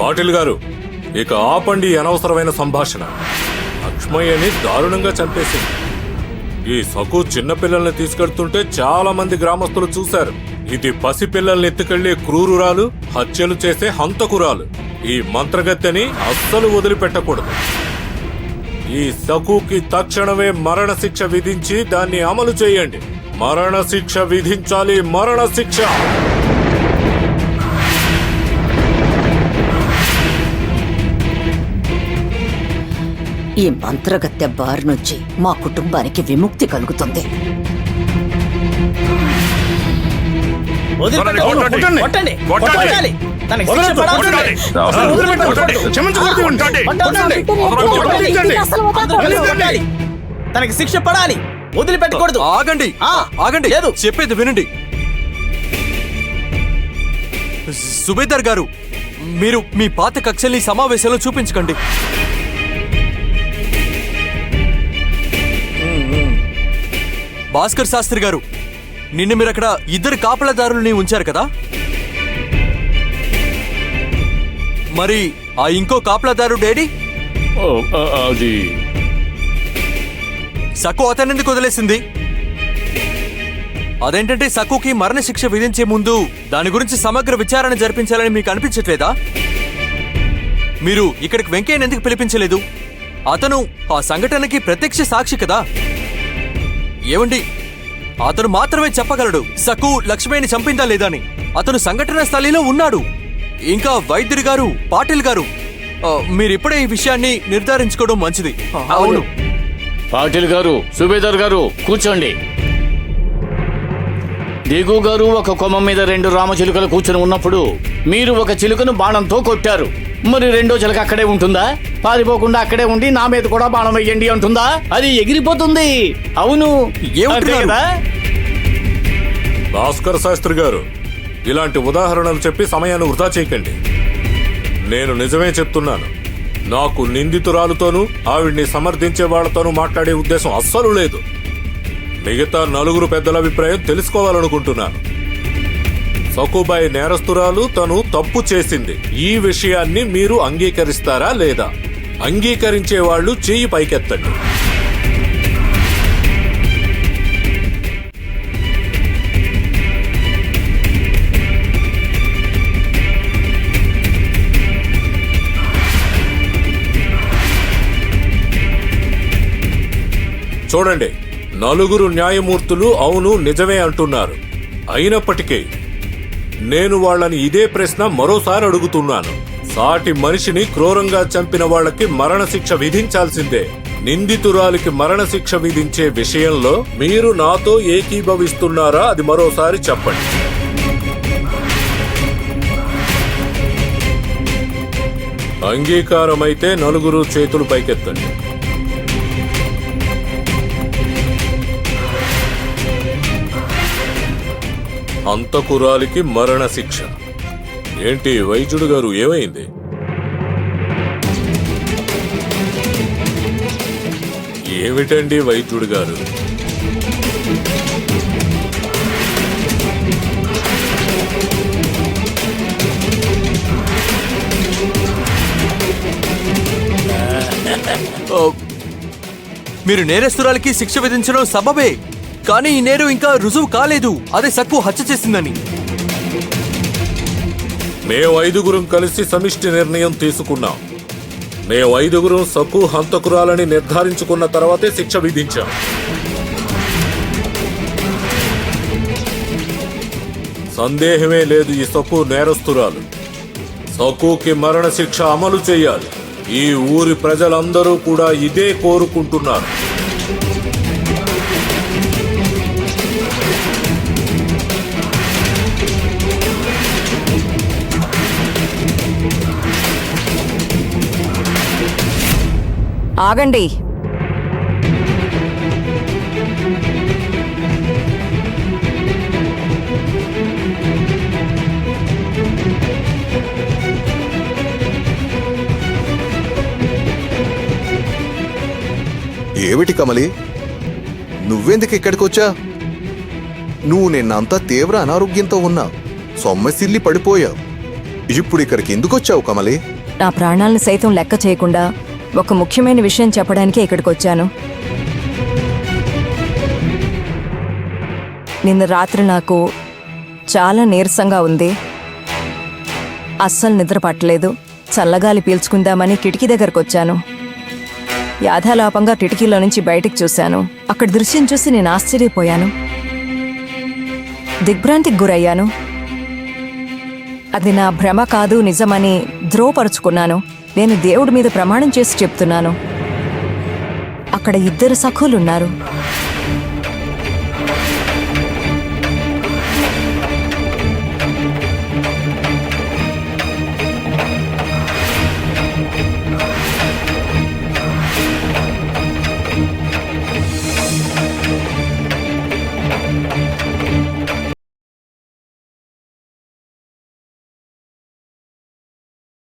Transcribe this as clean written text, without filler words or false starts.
పాటిల్ గారు, ఇక ఆపండి అనవసరమైన సంభాషణ. లక్ష్మయ్యని దారుణంగా చంపేసింది. ఈ సకు చిన్నపిల్లల్ని తీసుకెళ్తుంటే చాలా మంది గ్రామస్తులు చూశారు. ఇది పసిపిల్లల్ని ఎత్తుకెళ్లే క్రూరురాలు, హత్యలు చేసే హంతకురాలు. ఈ మంత్రగత్తెని అస్సలు వదిలిపెట్టకూడదు. ఈ సకుకి తక్షణమే మరణశిక్ష విధించి దాన్ని అమలు చేయండి. మరణశిక్ష విధించాలి, మరణశిక్ష. ఈ మంత్రగత్తె బారి నుంచి మా కుటుంబానికి విముక్తి కలుగుతుంది. తనకి శిక్ష పడాలి, వదిలిపెట్టకూడదు. ఆగండి, ఆగండి, లేదు చెప్పేది వినండి. సుబేదార్ గారు, మీరు మీ పాత కక్షల్ని సమావేశంలో చూపించకండి. భాస్కర్ శాస్త్రి గారు, నిన్న మీరు అక్కడ ఇద్దరు కాపలాదారుల్ని ఉంచారు కదా, మరి ఆ ఇంకో కాపలాదారు డేడీ? అది సకు అతనెందుకు వదిలేసింది? అదేంటంటే సకుకి మరణశిక్ష విధించే ముందు దాని గురించి సమగ్ర విచారణ జరిపించాలని మీకు అనిపించట్లేదా? మీరు ఇక్కడికి వెంకయ్యని ఎందుకు పిలిపించలేదు? అతను ఆ సంఘటనకి ప్రత్యక్ష సాక్షి కదా. ఏమండి, అతను మాత్రమే చెప్పగలడు సకు లక్ష్మయ్యని చంపిందా లేదా అని. అతను సంఘటన స్థలిలో ఉన్నాడు. ఇంకా వైద్యుడి గారు, పాటిల్ గారు, మీరిప్పుడే ఈ విషయాన్ని నిర్ధారించుకోవడం మంచిది. అవును పాటిల్ గారు, సుబేదార్ గారు, కూర్చోండి. దిగు గారు ఒక కొమ్మ మీద 2 రామచిలుకలు కూర్చొని ఉన్నప్పుడు మీరు ఒక చిలుకను బాణంతో కొట్టారు. మరి రెండో చిలుక అక్కడే ఉంటుందా? పారిపోకుండా అక్కడే ఉండి నా మీద కూడా బాణం వేయండి అంటుందా? అది ఎగిరిపోతుంది. అవును, ఏమంటున్నారు? భాస్కర్ శాస్త్రి గారు, ఇలాంటి ఉదాహరణలు చెప్పి సమయాన్ని వృధా చేయకండి. నేను నిజమే చెప్తున్నాను. నాకు నిందితురాలుతోనూ ఆవిడ్ని సమర్థించే వాళ్లతోనూ మాట్లాడే ఉద్దేశం అస్సలు లేదు. మిగతా 4 పెద్దల అభిప్రాయం తెలుసుకోవాలనుకుంటున్నాను. సకుబాయ్ నేరస్తురాలు, తను తప్పు చేసింది. ఈ విషయాన్ని మీరు అంగీకరిస్తారా లేదా? అంగీకరించే వాళ్ళు చెయ్యి పైకెత్తండి. చూడండి, 4 న్యాయమూర్తులు అవును నిజమే అంటున్నారు. అయినప్పటికీ నేను వాళ్ళని ఇదే ప్రశ్న మరోసారి అడుగుతున్నాను. సాటి మనిషిని క్రూరంగా చంపిన వాళ్ళకి మరణశిక్ష విధించాల్సిందే. నిందితురాలికి మరణశిక్ష విధించే విషయంలో మీరు నాతో ఏకీభవిస్తున్నారా? అది మరోసారి చెప్పండి. అంగీకారమైతే 4 చేతులు పైకెత్తండి. హంతకురాలికి మరణశిక్ష. ఏంటి వైద్యుడు గారు, ఏమైంది? ఏమిటండి వైద్యుడు గారు? మీరు నేరస్తురాలికి శిక్ష విధించడం సబబే, కానీ ఈ నేరం ఇంకా రుజువు కాలేదు. అదే సక్కు హత్య చేసిందని. మేము 5 కలిసి సమిష్టి నిర్ణయం తీసుకున్నాం. మేము 5 సక్కు హంతకురాలని నిర్ధారించుకున్న తర్వాతే శిక్ష విధించాం. సందేహమే లేదు, ఈ సక్కు నేరస్తురాలు. సక్కుకి మరణశిక్ష అమలు చేయాలి. ఈ ఊరి ప్రజలందరూ కూడా ఇదే కోరుకుంటున్నారు. ఆగండి. ఏమిటి కమలి, నువ్వెందుకు ఇక్కడికొచ్చా? నువ్వు నిన్నంతా తీవ్ర అనారోగ్యంతో ఉన్నా, సొమ్మసిల్లి పడిపోయావు. ఇప్పుడు ఇక్కడికి ఎందుకొచ్చావు కమలి? నా ప్రాణాలను సైతం లెక్క చేయకుండా ఒక ముఖ్యమైన విషయం చెప్పడానికే ఇక్కడికి వచ్చాను. నిన్న రాత్రి నాకు చాలా నీరసంగా ఉంది. అస్సలు నిద్ర పట్టలేదు. చల్లగాలి పీల్చుకుందామని కిటికీ దగ్గరకు వచ్చాను. యాథాలాపంగా కిటికీలో నుంచి బయటికి చూశాను. అక్కడ దృశ్యం చూసి నేను ఆశ్చర్యపోయాను. దిగ్భ్రాంతికి గురయ్యాను. అది నా భ్రమ కాదు, నిజమని ధ్రువపరుచుకున్నాను. నేను దేవుడి మీద ప్రమాణం చేసి చెప్తున్నాను. అక్కడ 2 సఖులున్నారు.